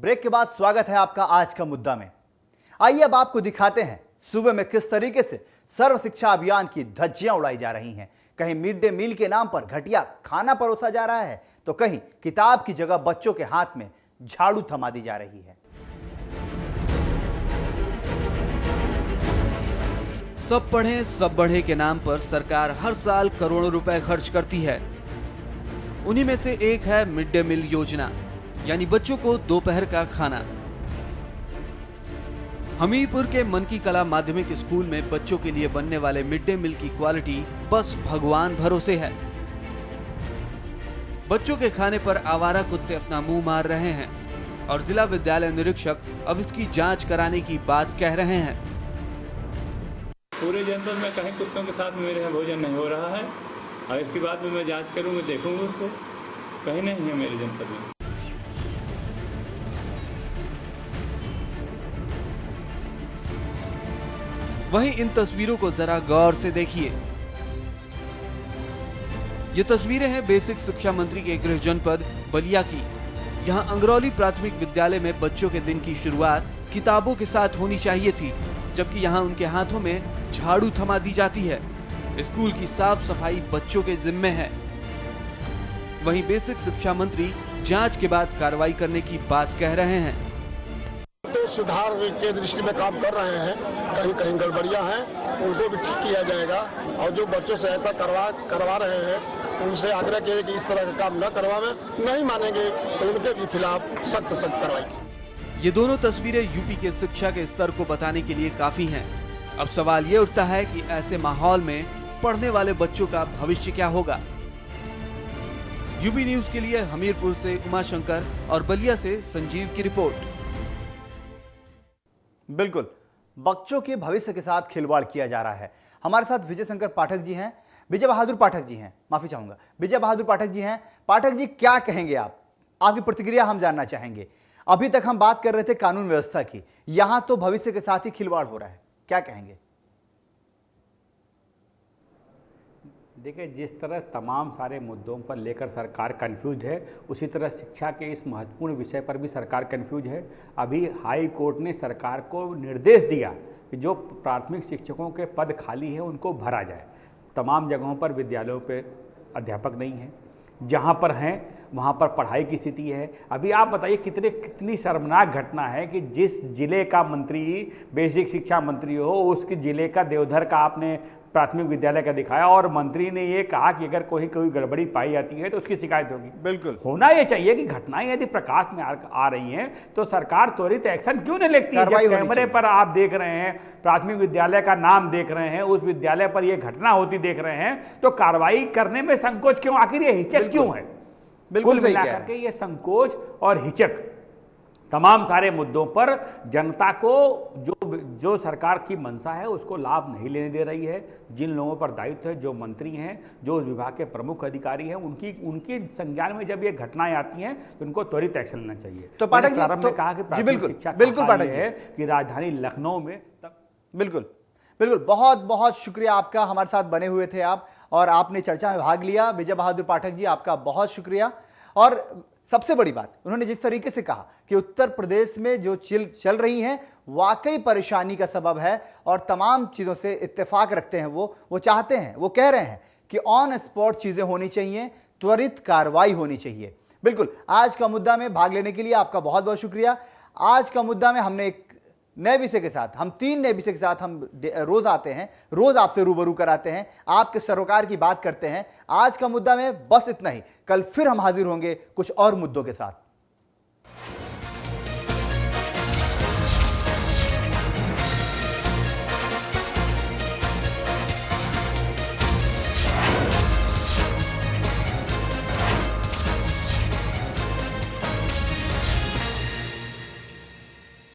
Break के बाद स्वागत है आपका आज का मुद्दा में। आइए अब आपको दिखाते हैं सूबे में किस तरीके से सर्व शिक्षा अभियान की धज्जियां उड़ाई जा रही हैं। कहीं मिड डे मील के नाम पर घटिया खाना परोसा जा रहा है, तो कहीं किताब की जगह बच्चों के हाथ में झाड़ू थमा दी जा रही है। सब पढ़ें सब बढ़े के नाम पर सरकार हर साल करोड़ों रुपए खर्च करती है। उन्हीं में से एक है मिड डे मील योजना, यानी बच्चों को दोपहर का खाना। हमीरपुर के मन की कला माध्यमिक स्कूल में बच्चों के लिए बनने वाले मिड डे मील की क्वालिटी बस भगवान भरोसे है। बच्चों के खाने पर आवारा कुत्ते अपना मुंह मार रहे हैं और जिला विद्यालय निरीक्षक अब इसकी जांच कराने की बात कह रहे हैं। पूरे जनपद में कहीं कुत्तों के साथ मेरे यहाँ भोजन नहीं हो रहा है और इसकी बात में मैं जांच करूंगा, देखूंगा उसको, कहीं नहीं है मेरे जनपद में। वहीं इन तस्वीरों को जरा गौर से देखिए। ये तस्वीरें हैं बेसिक शिक्षा मंत्री के गृह जनपद बलिया की। यहाँ अंगरौली प्राथमिक विद्यालय में बच्चों के दिन की शुरुआत किताबों के साथ होनी चाहिए थी, जबकि यहाँ उनके हाथों में झाड़ू थमा दी जाती है। स्कूल की साफ सफाई बच्चों के जिम्मे है। वहीं बेसिक शिक्षा मंत्री जांच के बाद कार्रवाई करने की बात कह रहे हैं। तो सुधार के दृष्टि में काम कर रहे हैं, कहीं कहीं गड़बड़ियां हैं, उनको भी ठीक किया जाएगा। और जो बच्चों से ऐसा करवा रहे हैं उनसे आग्रह किया कि इस तरह का काम न करवाएं, नहीं मानेंगे तो उनके भी खिलाफ सख्त कार्रवाई। ये दोनों तस्वीरें यूपी के शिक्षा के स्तर को बताने के लिए काफी हैं। अब सवाल ये उठता है कि ऐसे माहौल में पढ़ने वाले बच्चों का भविष्य क्या होगा। यूपी न्यूज के लिए हमीरपुर से उमाशंकर और बलिया से संजीव की रिपोर्ट। बिल्कुल, बच्चों के भविष्य के साथ खिलवाड़ किया जा रहा है। हमारे साथ विजय शंकर पाठक जी हैं, विजय बहादुर पाठक जी हैं, माफी चाहूंगा, विजय बहादुर पाठक जी हैं। पाठक जी, क्या कहेंगे आप? आपकी प्रतिक्रिया हम जानना चाहेंगे। अभी तक हम बात कर रहे थे कानून व्यवस्था की, यहां तो भविष्य के साथ ही खिलवाड़ हो रहा है, क्या कहेंगे? देखिए, जिस तरह तमाम सारे मुद्दों पर लेकर सरकार कंफ्यूज है, उसी तरह शिक्षा के इस महत्वपूर्ण विषय पर भी सरकार कंफ्यूज है। अभी हाई कोर्ट ने सरकार को निर्देश दिया कि जो प्राथमिक शिक्षकों के पद खाली हैं उनको भरा जाए। तमाम जगहों पर विद्यालयों पे अध्यापक नहीं हैं, जहाँ पर हैं वहाँ पर पढ़ाई की स्थिति है। अभी आप बताइए कितनी शर्मनाक घटना है कि जिस जिले का मंत्री बेसिक शिक्षा मंत्री हो, उसके जिले का देवधर का आपने प्राथमिक विद्यालय का दिखाया और मंत्री ने ये कहा कि अगर कोई गड़बड़ी पाई जाती है तो उसकी शिकायत होगी। बिल्कुल होना ये चाहिए कि घटनाएं यदि प्रकाश में आ रही हैं तो सरकार त्वरित एक्शन क्यों नहीं लेती है? जब कैमरे पर आप देख रहे हैं, प्राथमिक विद्यालय का नाम देख रहे हैं, उस विद्यालय पर यह घटना होती देख रहे हैं, तो कार्रवाई करने में संकोच क्यों? आखिर ये हिचक क्यों है? बिल्कुल मिला करके ये संकोच और हिचक तमाम सारे मुद्दों पर जनता को जो सरकार की मंशा है उसको लाभ नहीं लेने दे रही है। जिन लोगों पर दायित्व है, जो मंत्री हैं, जो उस विभाग के प्रमुख अधिकारी हैं, उनकी संज्ञान में जब ये घटनाएं आती हैं तो उनको त्वरित एक्शन लेना चाहिए। तो पाठक जी ने कहा कि प्राथमिक शिक्षा बिल्कुल पाठक है कि राजधानी लखनऊ में बिल्कुल बहुत बहुत शुक्रिया आपका, हमारे साथ बने हुए थे आप और आपने चर्चा में भाग लिया। विजय बहादुर पाठक जी, आपका बहुत शुक्रिया। और सबसे बड़ी बात, उन्होंने जिस तरीके से कहा कि उत्तर प्रदेश में जो चल रही हैं वाकई परेशानी का सबब है और तमाम चीज़ों से इत्तेफाक रखते हैं। वो चाहते हैं, वो कह रहे हैं कि ऑन स्पॉट चीज़ें होनी चाहिए, त्वरित कार्रवाई होनी चाहिए। बिल्कुल, आज का मुद्दा में भाग लेने के लिए आपका बहुत बहुत शुक्रिया। आज का मुद्दा में हमने एक नए विषय के साथ, हम 3 नए विषय के साथ हम रोज आते हैं, रोज आपसे रूबरू कराते हैं, आपके सरोकार की बात करते हैं। आज का मुद्दा में बस इतना ही। कल फिर हम हाजिर होंगे कुछ और मुद्दों के साथ।